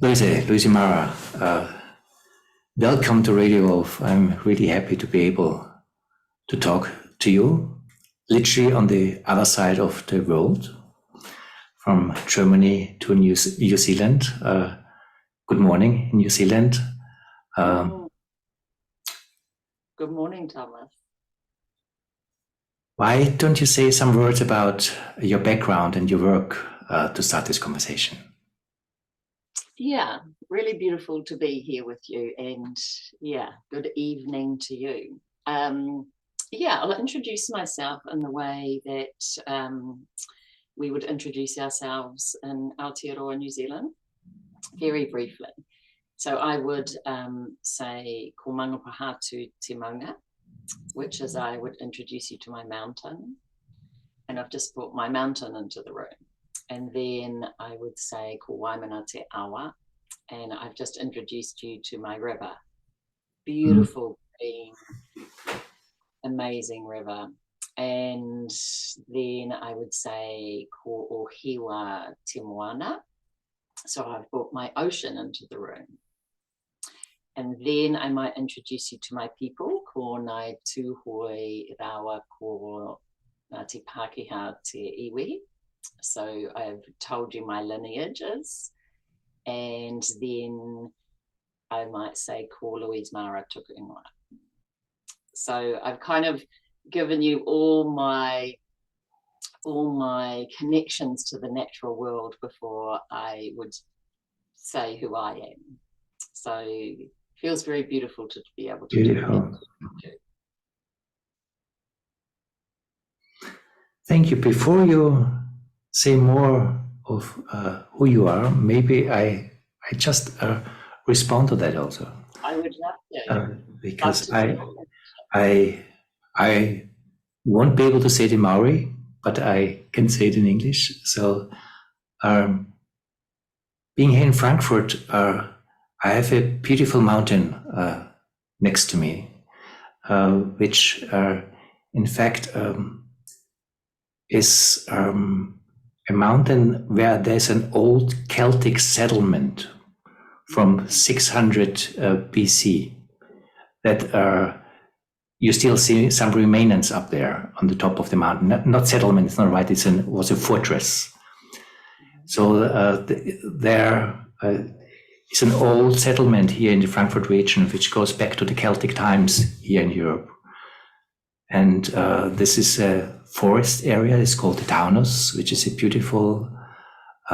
Louise Marra, welcome to Radio Wolf. I'm really happy to be able to talk to you, literally on the other side of the world, from Germany to New Zealand. Good morning, New Zealand. Good morning, Thomas. Why don't you say some words about your background and your work to start this conversation? Yeah, really beautiful to be here with you, and good evening to you. I'll introduce myself in the way that we would introduce ourselves in Aotearoa, New Zealand, very briefly. So I would say ko mangapahatu te maunga, which is I would introduce you to my mountain, and I've just brought my mountain into the room. And then I would say ko waimana te awa, and I've just introduced you to my river. Beautiful, green, amazing river. And then I would say ko ohiwa te moana. So I've brought my ocean into the room. And then I might introduce you to my people, ko nai tūhoi rawa ko te Pākehā te iwi. So I've told you my lineages, and then I might say ko Louise Marra tuku ingoa. So I've kind of given you all my connections to the natural world before I would say who I am. So it feels very beautiful to be able to do that. Thank you. Before you say more of who you are, maybe I just respond to that also. I would love to. Because I won't be able to say it in Mauri, but I can say it in English. So being here in Frankfurt, I have a beautiful mountain next to me, which in fact is a mountain where there's an old Celtic settlement from 600 BC that you still see some remains up there on the top of the mountain. Not settlement, it's not right, it was a fortress. So there is an old settlement here in the Frankfurt region, which goes back to the Celtic times here in Europe. And this is a forest area. It's called the Taunus, which is a beautiful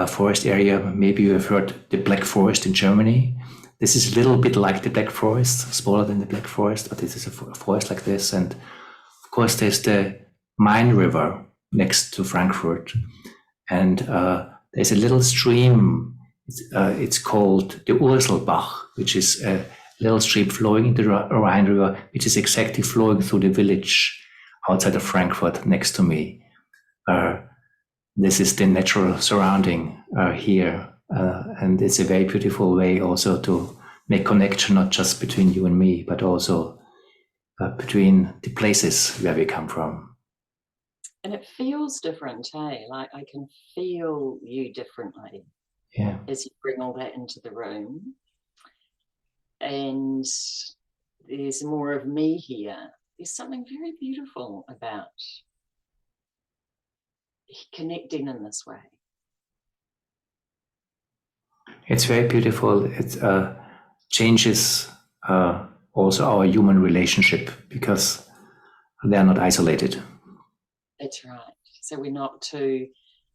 forest area. Maybe you have heard the Black Forest in Germany. This is a little bit like the Black Forest, smaller than the Black Forest, but this is a forest like this. And of course, there's the Main River next to Frankfurt. And there's a little stream. It's called the Urselbach, which is a little stream flowing into the Rhine River, which is exactly flowing through the village outside of Frankfurt next to me. This is the natural surrounding here. And it's a very beautiful way also to make connection, not just between you and me, but also between the places where we come from. And it feels different, hey? Like I can feel you differently as you bring all that into the room. And there's more of me here. There's something very beautiful about connecting in this way. It's very beautiful. It changes also our human relationship because they are not isolated. That's right. So we're not two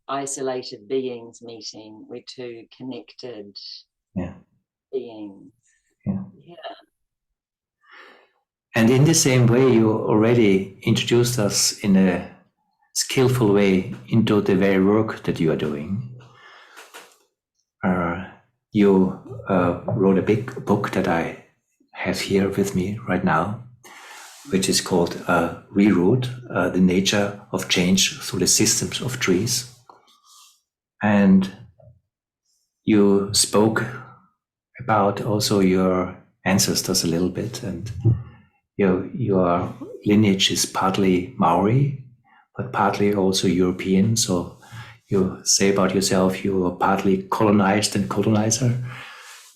isolated beings meeting. We're two connected beings. Yeah. And in the same way, you already introduced us in a skillful way into the very work that you are doing. You wrote a big book that I have here with me right now, which is called ReRoot, The Nature of Change Through the Systems of Trees. And you spoke about also your ancestors a little bit, and your lineage is partly Mauri, but partly also European. So you say about yourself, you are partly colonized and colonizer.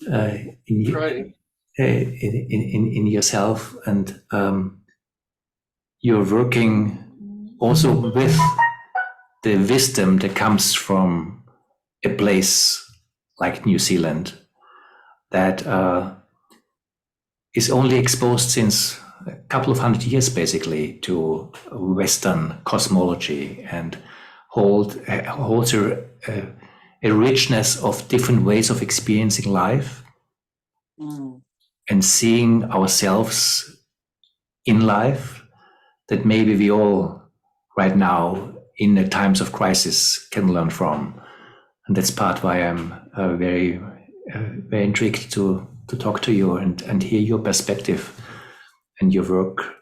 True. In yourself, and you're working also with the wisdom that comes from a place like New Zealand that is only exposed since a couple of hundred years basically to Western cosmology, and holds a richness of different ways of experiencing life and seeing ourselves in life that maybe we all right now in the times of crisis can learn from. And that's part why I'm very intrigued to talk to you and hear your perspective and your work,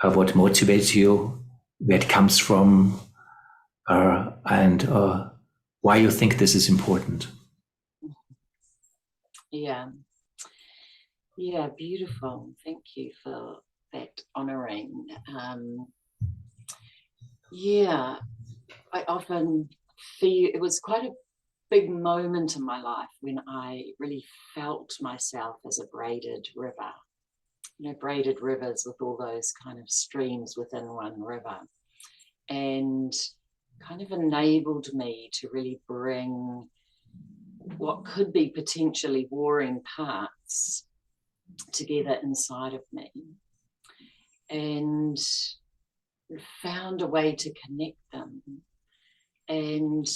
what motivates you, where it comes from, and why you think this is important. Yeah, beautiful. Thank you for that honoring. I often feel it was quite a big moment in my life when I really felt myself as a braided river. Braided rivers with all those kind of streams within one river, and kind of enabled me to really bring what could be potentially warring parts together inside of me, and found a way to connect them, and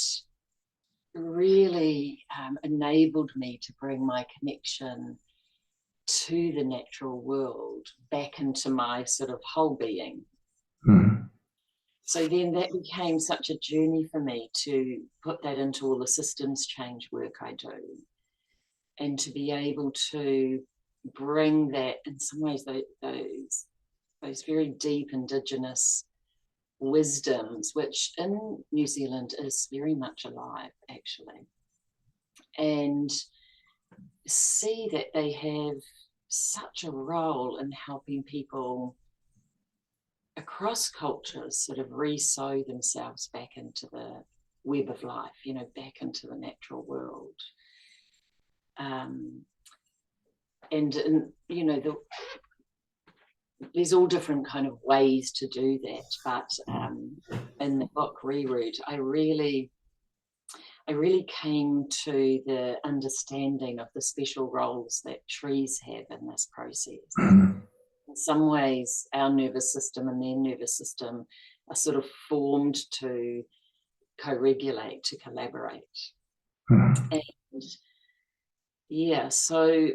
really enabled me to bring my connection to the natural world back into my sort of whole being. So then that became such a journey for me to put that into all the systems change work I do, and to be able to bring that, in some ways, those very deep Indigenous wisdoms, which in New Zealand is very much alive, actually, and see that they have such a role in helping people across cultures sort of re-sow themselves back into the web of life, back into the natural world. There's all different kind of ways to do that, but in the book ReRoot, I really came to the understanding of the special roles that trees have in this process. In some ways, our nervous system and their nervous system are sort of formed to co-regulate, to collaborate. And so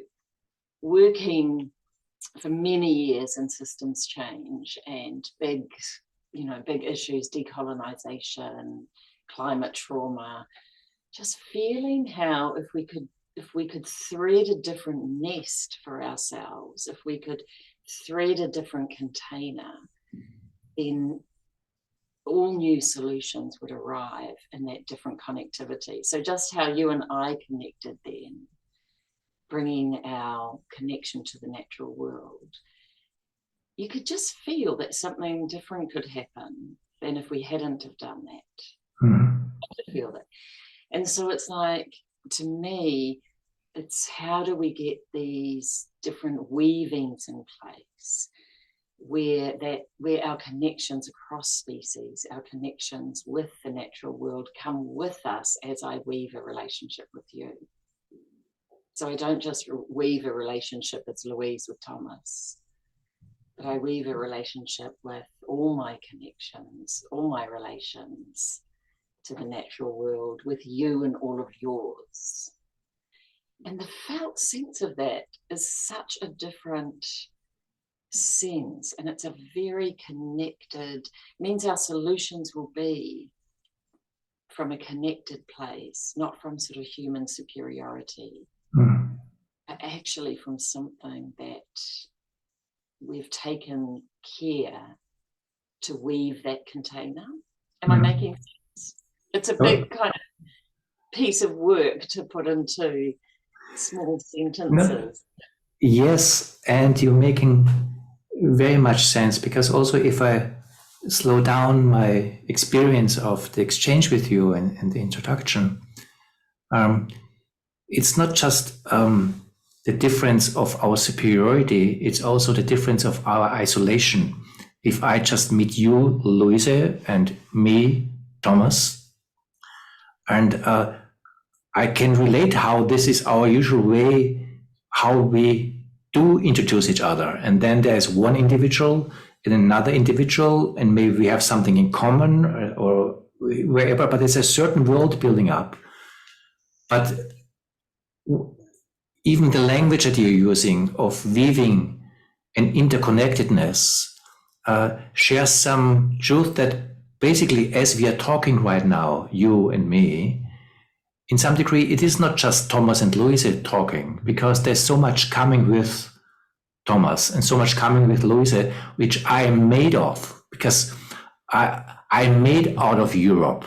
working for many years in systems change and big issues, decolonization, climate trauma, just feeling how if we could thread a different nest for ourselves, if we could thread a different container, then all new solutions would arrive in that different connectivity. So just how you and I connected then, bringing our connection to the natural world, you could just feel that something different could happen than if we hadn't have done that. I could feel that. And so it's like, to me, it's how do we get these different weavings in place where our connections across species, our connections with the natural world come with us as I weave a relationship with you. So I don't just weave a relationship as Louise with Thomas, but I weave a relationship with all my connections, all my relations to the natural world, with you and all of yours. And the felt sense of that is such a different sense, and it's a very connected, means our solutions will be from a connected place, not from sort of human superiority, but actually from something that we've taken care to weave that container. Am I making sense? It's a big kind of piece of work to put into small sentences. No. Yes, and you're making very much sense, because also if I slow down my experience of the exchange with you and the introduction, it's not just the difference of our superiority, it's also the difference of our isolation. If I just meet you, Louise, and me, Thomas, and I can relate how this is our usual way, how we do introduce each other. And then there's one individual and another individual, and maybe we have something in common or wherever, but there's a certain world building up. But even the language that you're using of weaving and interconnectedness shares some truth that basically, as we are talking right now, you and me, in some degree, it is not just Thomas and Louise talking, because there's so much coming with Thomas and so much coming with Louise, which I am made of, because I'm made out of Europe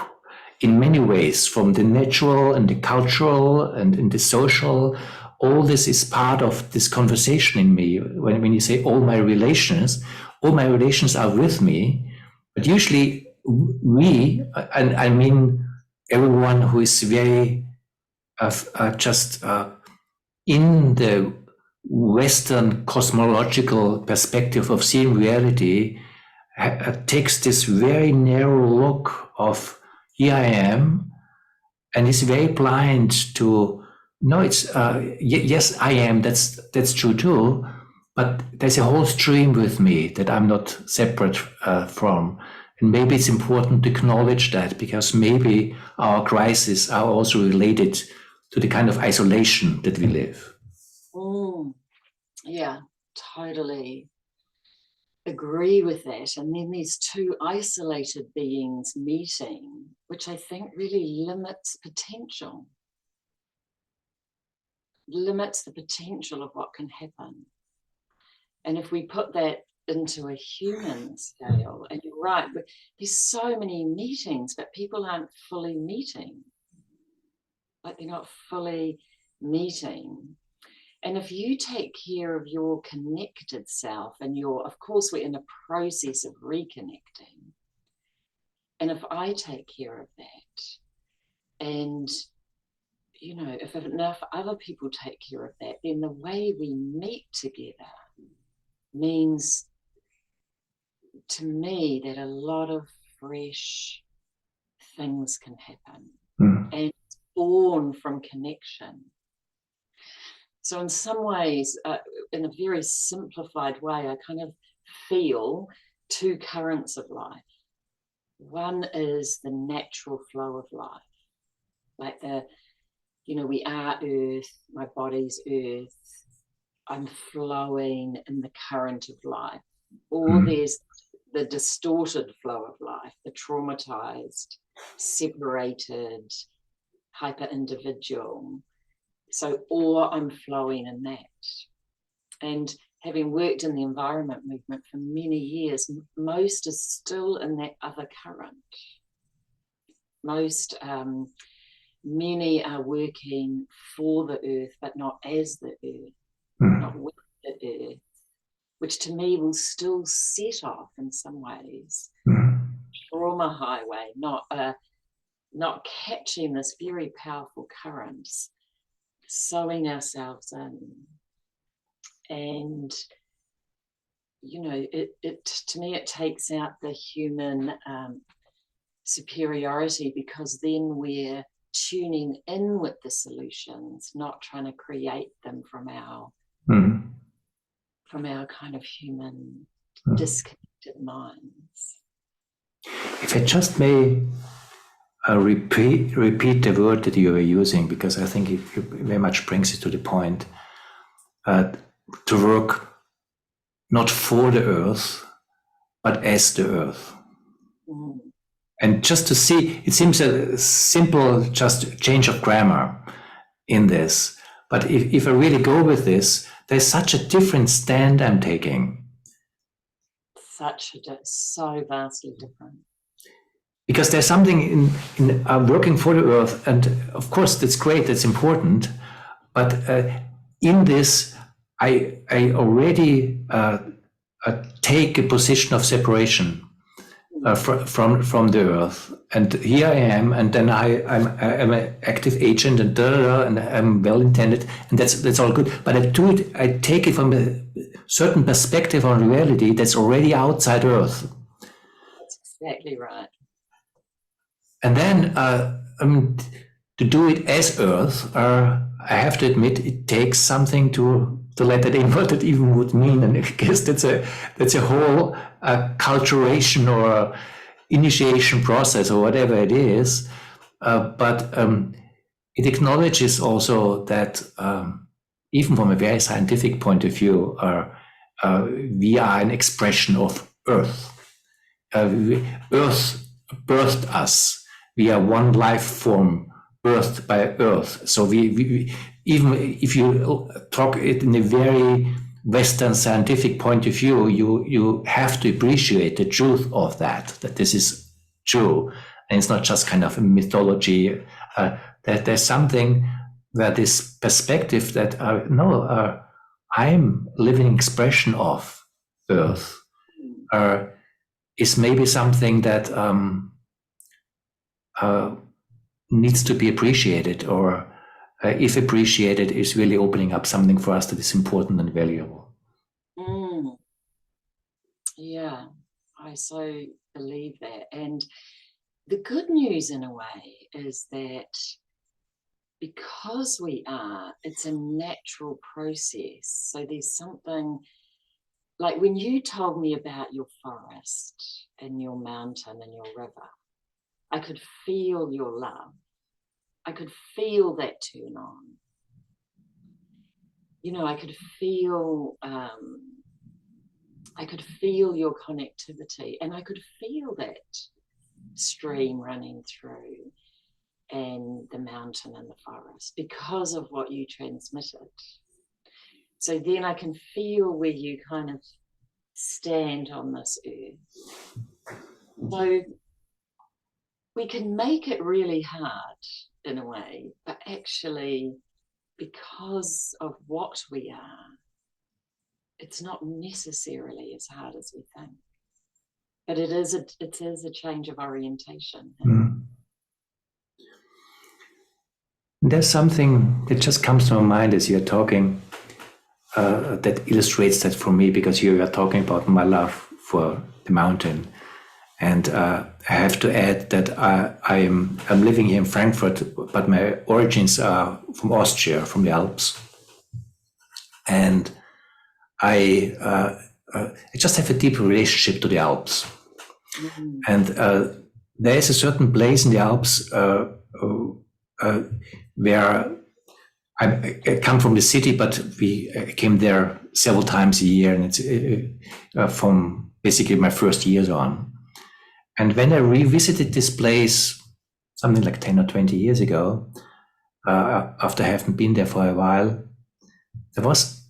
in many ways, from the natural and the cultural and in the social. All this is part of this conversation in me. When you say all my relations are with me, but usually we, and I mean everyone who is very in the Western cosmological perspective of seeing reality, takes this very narrow look of here I am, and is very blind to, no, it's yes, I am, that's true too, but there's a whole stream with me that I'm not separate from. And maybe it's important to acknowledge that, because maybe our crises are also related to the kind of isolation that we live. Yeah, totally agree with that. And then these two isolated beings meeting, which I think really limits the potential of what can happen. And if we put that into a human scale, and you're right, but there's so many meetings, but people aren't fully meeting. Like, they're not fully meeting. And if you take care of your connected self, and of course, we're in a process of reconnecting. And if I take care of that, and, you know, if enough other people take care of that, then the way we meet together means, to me, that a lot of fresh things can happen. And it's born from connection. So in some ways, in a very simplified way, I kind of feel two currents of life. One is the natural flow of life, like we are earth, my body's earth, I'm flowing in the current of life. Or there's the distorted flow of life, the traumatized, separated, hyper-individual. So, or I'm flowing in that. And having worked in the environment movement for many years, most is still in that other current. Many are working for the earth, but not as the earth, not with the earth, which to me will still set off in some ways. Trauma highway, not catching this very powerful currents, sewing ourselves in. And, it to me, it takes out the human superiority, because then we're tuning in with the solutions, not trying to create them from our kind of human disconnected minds. If I just may repeat the word that you were using, because I think it very much brings it to the point, to work not for the earth, but as the earth. And just to see, it seems a simple, just change of grammar in this. But if I really go with this, there's such a different stand I'm taking. So vastly different. Because there's something in working for the earth, and of course that's great, that's important. But in this, I already take a position of separation. from the earth. And here I am, and then I'm an active agent, and and I'm well intended, and that's all good. But I take it from a certain perspective on reality that's already outside Earth. That's exactly right. And then to do it as Earth, I have to admit it takes something to let that in, what that even would mean. And I guess that's a whole culturation or initiation process or whatever it is. But it acknowledges also that even from a very scientific point of view, we are an expression of Earth. Earth birthed us. We are one life form birthed by Earth. So we even if you talk it in a very Western scientific point of view, you have to appreciate the truth of that this is true. And it's not just kind of a mythology, that there's something that this perspective that, I'm living expression of Earth, is maybe something that needs to be appreciated, or if appreciated, is really opening up something for us that is important and valuable. Yeah, I so believe that. And the good news in a way is that because it's a natural process. So there's something, like when you told me about your forest and your mountain and your river, I could feel your love. I could feel that turn on. You know, I could feel your connectivity, and I could feel that stream running through, and the mountain and the forest, because of what you transmitted. So then I can feel where you kind of stand on this earth. So we can make it really hard in a way, but actually, because of what we are, it's not necessarily as hard as we think. But it is a change of orientation. There's something that just comes to my mind as you're talking, that illustrates that for me, because you are talking about my love for the mountain. And I have to add that I'm living here in Frankfurt, but my origins are from Austria, from the Alps. And I just have a deep relationship to the Alps. Mm-hmm. And there is a certain place in the Alps where I come from the city, but we came there several times a year, and it's from basically my first years on. And when I revisited this place, something like 10 or 20 years ago, after I haven't been there for a while, there was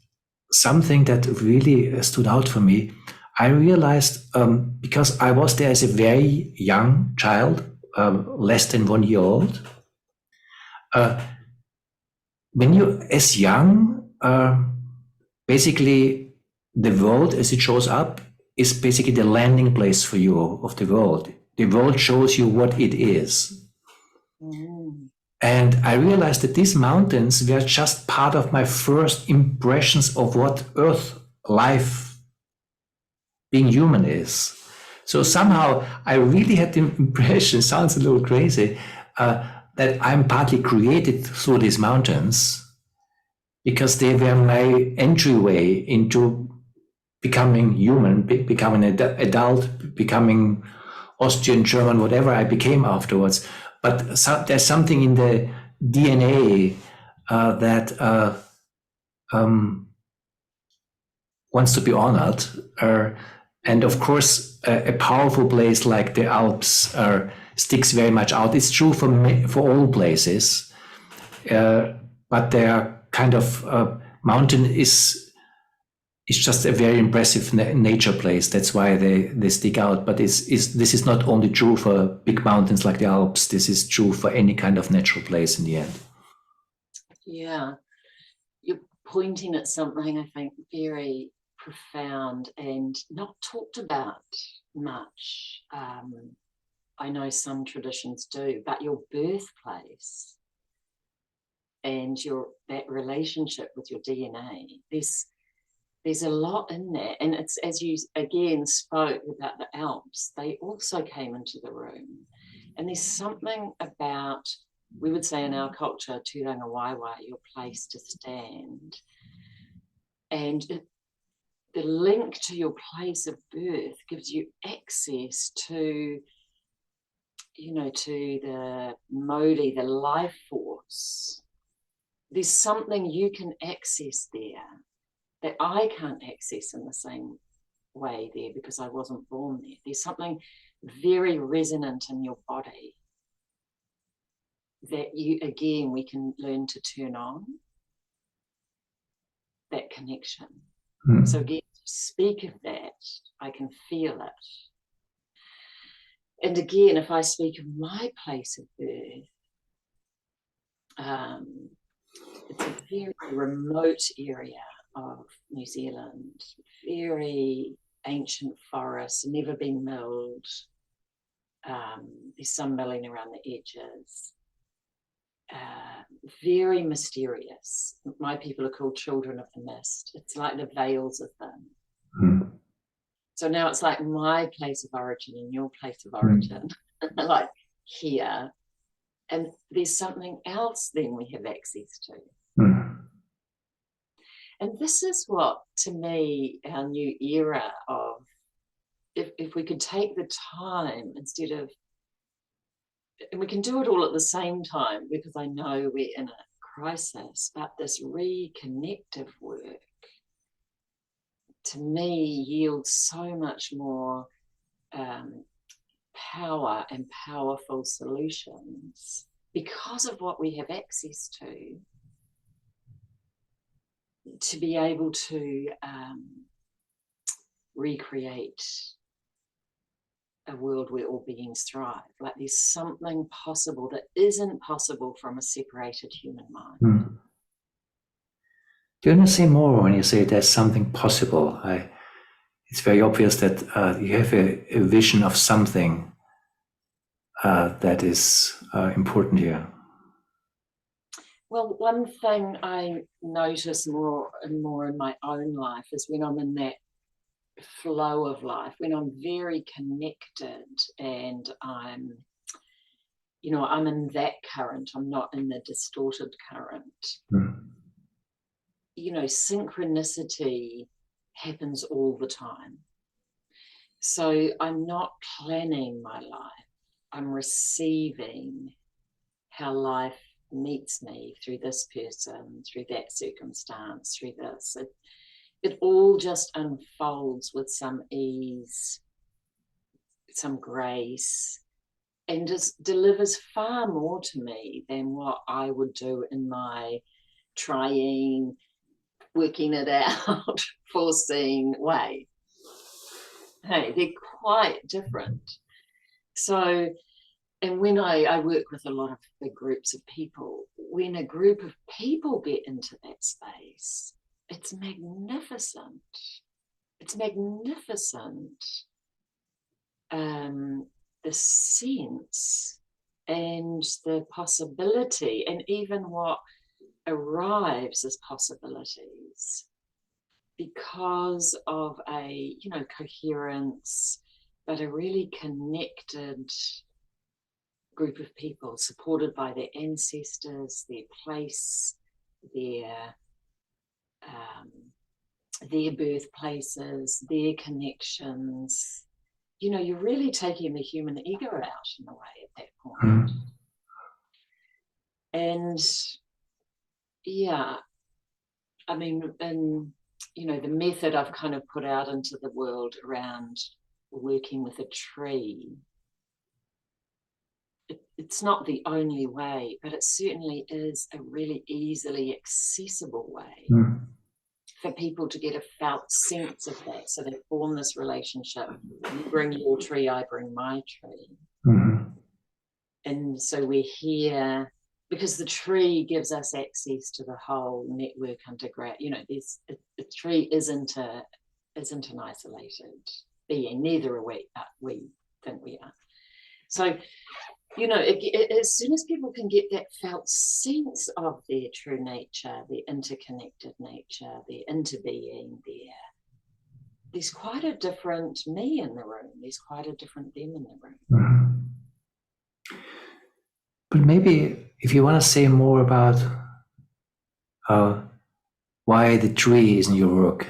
something that really stood out for me. I realized, because I was there as a very young child, less than 1 year old, when you as young, basically the world as it shows up is basically the landing place for you of the world. The world shows you what it is. Mm. And I realized that these mountains were just part of my first impressions of what Earth life, being human, is. So somehow I really had the impression, sounds a little crazy, that I'm partly created through these mountains, because they were my entryway into becoming human, becoming an adult, becoming Austrian, German, whatever I became afterwards. But there's something in the DNA that wants to be honored. And of course, a powerful place like the Alps sticks very much out. It's true for all places, but their kind of mountain is just a very impressive nature place. That's why they stick out. But this is not only true for big mountains like the Alps. This is true for any kind of natural place in the end. Yeah, you're pointing at something I think very profound and not talked about much. I know some traditions do, but your birthplace and that relationship with your DNA, there's a lot in there. And it's, as you again spoke about the Alps, they also came into the room. And there's something about, we would say in our culture, tūranga waiwai, your place to stand. And the link to your place of birth gives you access to, to the Mauri, the life force. There's something you can access there that I can't access in the same way there because I wasn't born there. There's something very resonant in your body that we can learn to turn on, that connection. So again, to speak of that, I can feel it. And again, if I speak of my place of birth, it's a very remote area of New Zealand, very ancient forests, never been milled. There's some milling around the edges. Very mysterious. My people are called children of the mist. It's like the veils of them. So now it's like my place of origin and your place of origin, like here. And there's something else then we have access to. And this is what, to me, our new era of, if we could take the time instead of, and we can do it all at the same time because I know we're in a crisis, but this reconnective work, to me, yields so much more power and powerful solutions because of what we have access to be able to recreate a world where all beings thrive. Like there's something possible that isn't possible from a separated human mind. Do you want to say more when you say there's something possible? It's very obvious that you have a vision of something that is important here. Well, one thing I notice more and more in my own life is when I'm in that flow of life, when I'm very connected and I'm in that current, I'm not in the distorted current. Synchronicity happens all the time. So I'm not planning my life. I'm receiving how life meets me through this person, through that circumstance, through this. It all just unfolds with some ease, some grace, and just delivers far more to me than what I would do in my trying, working it out, foreseeing way. Hey, they're quite different. So, and when I work with a lot of big groups of people, when a group of people get into that space, it's magnificent. It's magnificent. The sense and the possibility, and even what arrives as possibilities, because of a coherence, but a really connected group of people supported by their ancestors, their place, their birthplaces, their connections. You're really taking the human ego out in a way at that point. And yeah, I mean, and the method I've kind of put out into the world around working with a tree, it's not the only way, but it certainly is a really easily accessible way for people to get a felt sense of that. So they form this relationship. You bring your tree, I bring my tree. And so we're here because the tree gives us access to the whole network underground. The tree isn't isn't an isolated being. Neither are we think we are. So, you know, as soon as people can get that felt sense of their true nature, their interconnected nature, their interbeing, there's quite a different me in the room. There's quite a different them in the room. Mm-hmm. But maybe if you want to say more about why the tree is in your work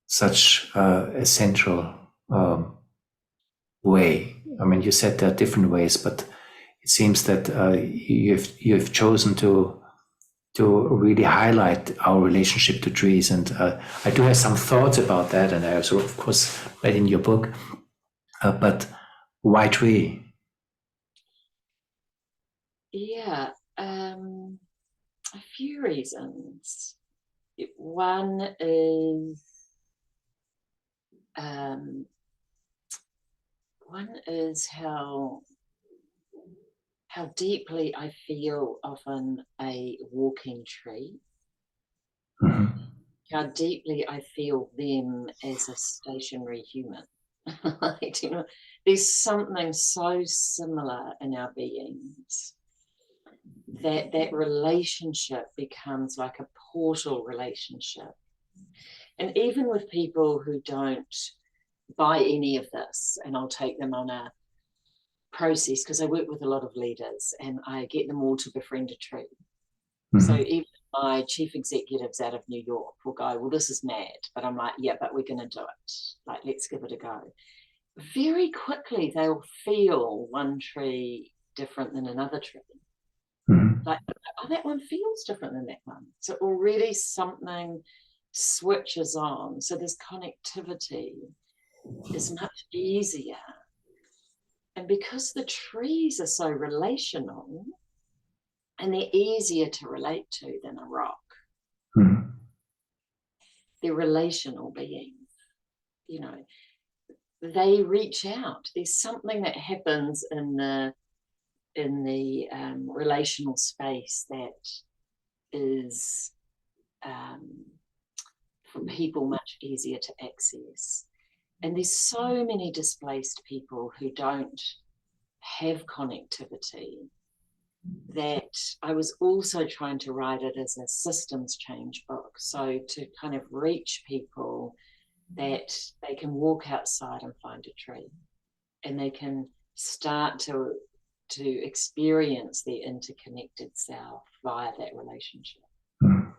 such a central way. I mean, you said there are different ways, but it seems that you've chosen to really highlight our relationship to trees. And I do have some thoughts about that, and I also, of course, read in your book. But why tree? Yeah, a few reasons. One is how deeply I feel often a walking tree. Mm-hmm. How deeply I feel them as a stationary human. Like, you know, there's something so similar in our beings that relationship becomes like a portal relationship. And even with people who don't buy any of this, and I'll take them on a process, because I work with a lot of leaders and I get them all to befriend a tree. Mm-hmm. So even my chief executives out of New York will go, well, this is mad. But I'm like, yeah, but we're going to do it. Like, let's give it a go. Very quickly, they'll feel one tree different than another tree. Mm-hmm. Like, oh, that one feels different than that one. So already something switches on. So this connectivity is much easier. And because the trees are so relational, and they're easier to relate to than a rock, mm-hmm. They're relational beings, you know, they reach out. There's something that happens in the relational space that is for people much easier to access. And there's so many displaced people who don't have connectivity that I was also trying to write it as a systems change book. So to kind of reach people that they can walk outside and find a tree, and they can start to experience their interconnected self via that relationship. Mm.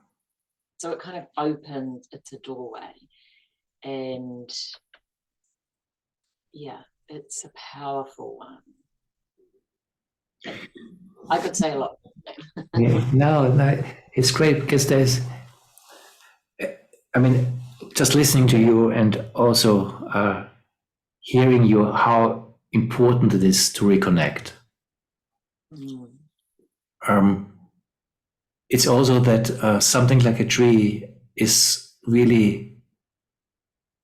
So it kind of opens, it's a doorway. And yeah, it's a powerful one. I could say a lot. Yeah, no, it's great because there's, I mean, just listening to you and also hearing you, how important it is to reconnect. Mm. It's also that something like a tree is really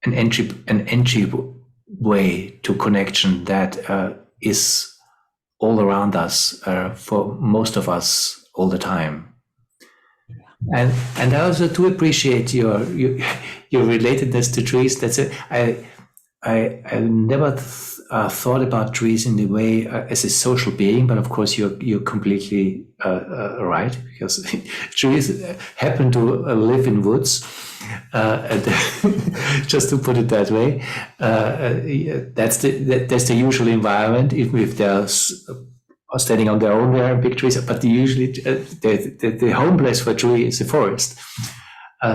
an entry way to connection that is all around us, for most of us, all the time. And I also do appreciate your relatedness to trees. That's it. I never thought about trees in the way as a social being, but of course you're completely right, because trees happen to live in woods. And just to put it that way, that's the usual environment. Even if they're standing on their own, they are big trees, but usually the home place for a tree is the forest.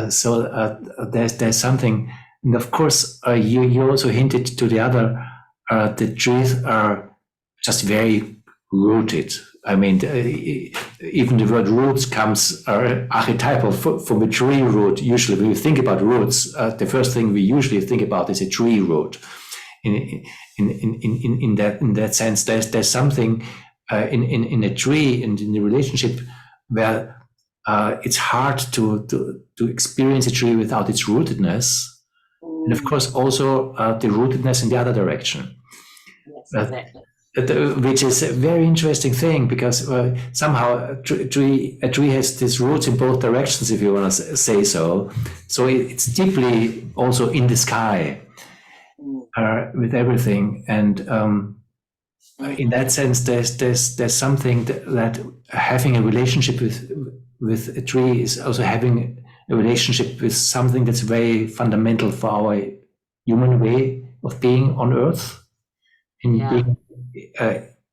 So there's something, and of course you also hinted to the other. The trees are just very rooted. I mean, even the word roots comes archetypal from a tree root. Usually, when you think about roots, the first thing we usually think about is a tree root. In that sense, there's something in a tree and in the relationship where it's hard to experience a tree without its rootedness, and of course also the rootedness in the other direction. Yes, exactly. which is a very interesting thing, because somehow a tree has these roots in both directions, if you want to say so. So it's deeply also in the sky with everything, and in that sense, there's something that having a relationship with a tree is also having a relationship with something that's very fundamental for our human way of being on Earth, in being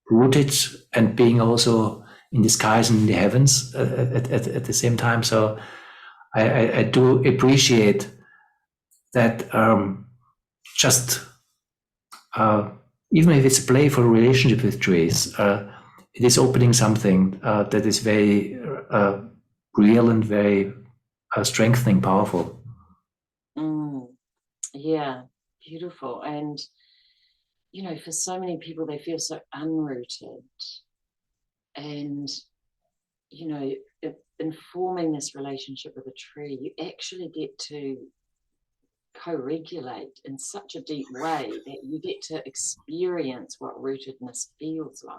rooted and being also in the skies and in the heavens at the same time. So I do appreciate that just even if it's a playful relationship with trees, it is opening something that is very real and very strengthening, powerful. Yeah, beautiful. And you know, for so many people, they feel so unrooted, and you know, in forming this relationship with a tree, you actually get to co-regulate in such a deep way that you get to experience what rootedness feels like.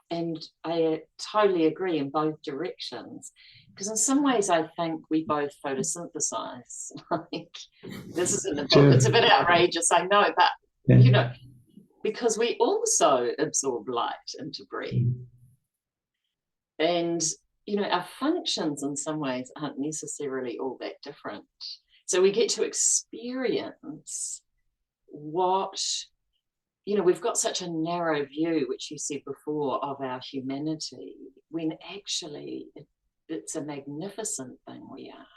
And I totally agree in both directions, because in some ways I think we both photosynthesize. Like, this is in the book, it's a bit outrageous, I know, but you know, because we also absorb light and to breathe. And you know, our functions in some ways aren't necessarily all that different. So we get to experience what, you know, we've got such a narrow view, which you said before, of our humanity, when actually it's a magnificent thing we are.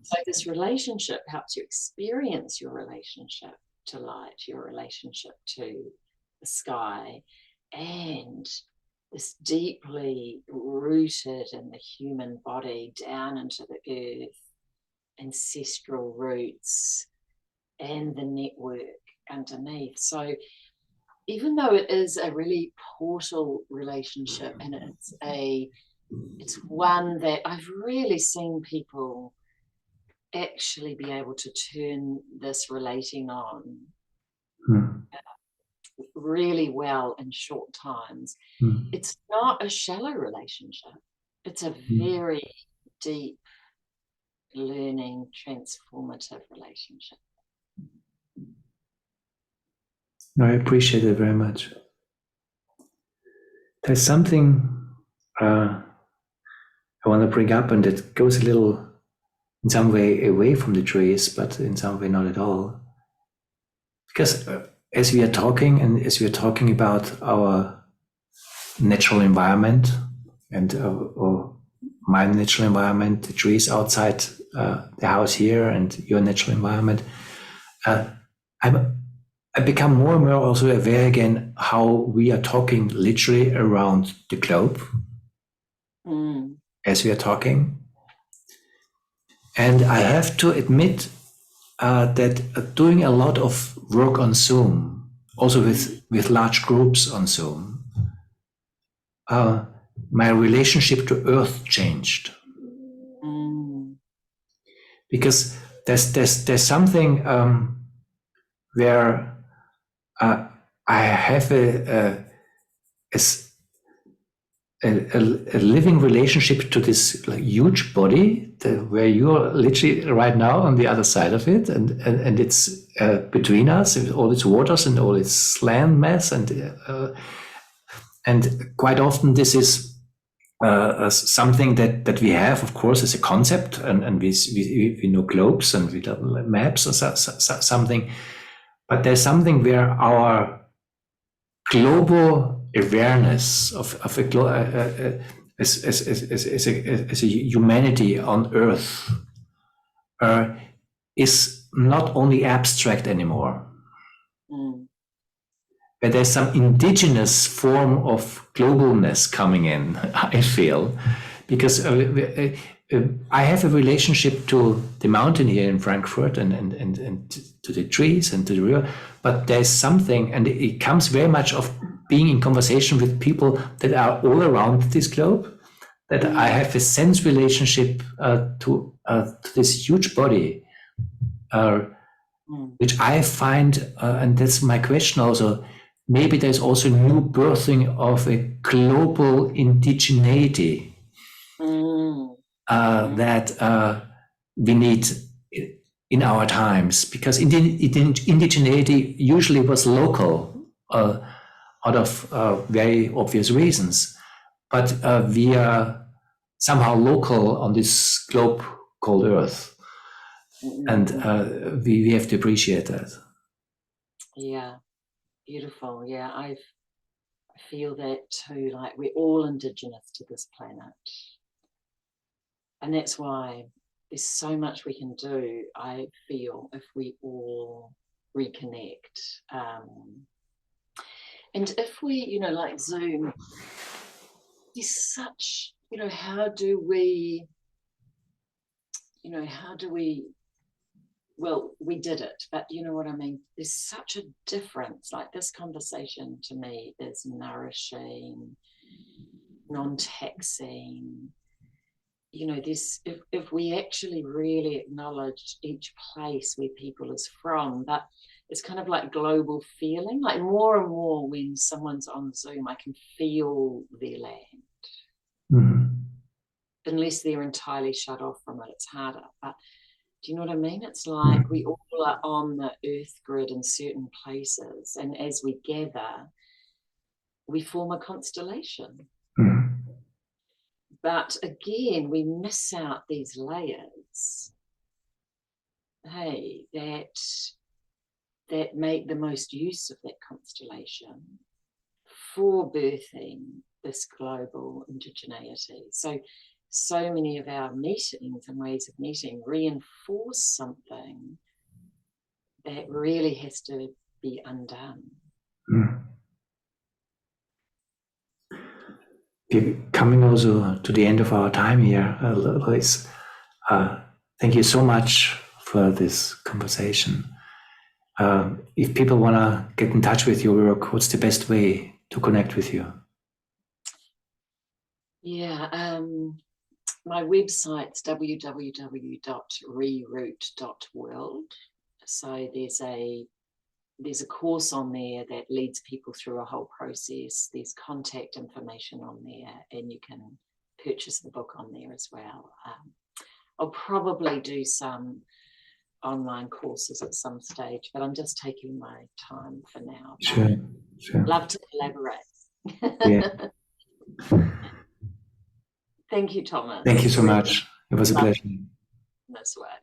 So this relationship helps you experience your relationship to light, your relationship to the sky, and this deeply rooted in the human body down into the earth, ancestral roots, and the network underneath. So even though it is a really portal relationship, and it's one that I've really seen people actually be able to turn this relating on really well in short times. It's not a shallow relationship. It's a very deep, learning, transformative relationship. No, I appreciate it very much. There's something I want to bring up, and it goes a little, in some way, away from the trees, but in some way not at all. Because as we are talking, and as we are talking about our natural environment, and or my natural environment, the trees outside the house here, and your natural environment, I become more and more also aware again how we are talking literally around the globe as we are talking. And I have to admit that doing a lot of work on Zoom, also with large groups on Zoom, my relationship to Earth changed. Because there's something where I have a living relationship to this huge body where you're literally right now on the other side of it, and it's between us, all its waters and all its land mass, and quite often this is something that we have, of course, as a concept, and we know globes and we know maps or something, but there's something where our global awareness of as a humanity on Earth is not only abstract anymore. But there's some indigenous form of globalness coming in, I feel, because I have a relationship to the mountain here in Frankfurt and to the trees and to the river, but there's something, and it comes very much of being in conversation with people that are all around this globe, that I have a sense relationship to this huge body, which I find, and that's my question also, maybe there's also new birthing of a global indigeneity that we need in our times, because indigeneity usually was local out of very obvious reasons, but we are somehow local on this globe called Earth, and we have to appreciate that. Yeah, beautiful. Yeah, I feel that too, like we're all indigenous to this planet, and that's why there's so much we can do, I feel, if we all reconnect. And if we, like Zoom, there's such, how do we, well, we did it, but you know what I mean? There's such a difference. Like this conversation to me is nourishing, non-taxing. This, if we actually really acknowledge each place where people is from, but it's kind of like global feeling, like more and more when someone's on Zoom, I can feel their land. Unless they're entirely shut off from it, it's harder. But do you know what I mean? It's like we all are on the earth grid in certain places, and as we gather, we form a constellation. But again, we miss out these layers, hey, that make the most use of that constellation for birthing this global indigeneity. So many of our meetings and ways of meeting reinforce something that really has to be undone. We're coming also to the end of our time here, Louise. Thank you so much for this conversation. If people want to get in touch with your work, what's the best way to connect with you? Yeah, my website's www.reroot.world. So there's a course on there that leads people through a whole process. There's contact information on there, and you can purchase the book on there as well. I'll probably do some online courses at some stage, but I'm just taking my time for now. Sure. Love to collaborate. Yeah. Thank you, Thomas. Thank you so much. It was a pleasure. That's right.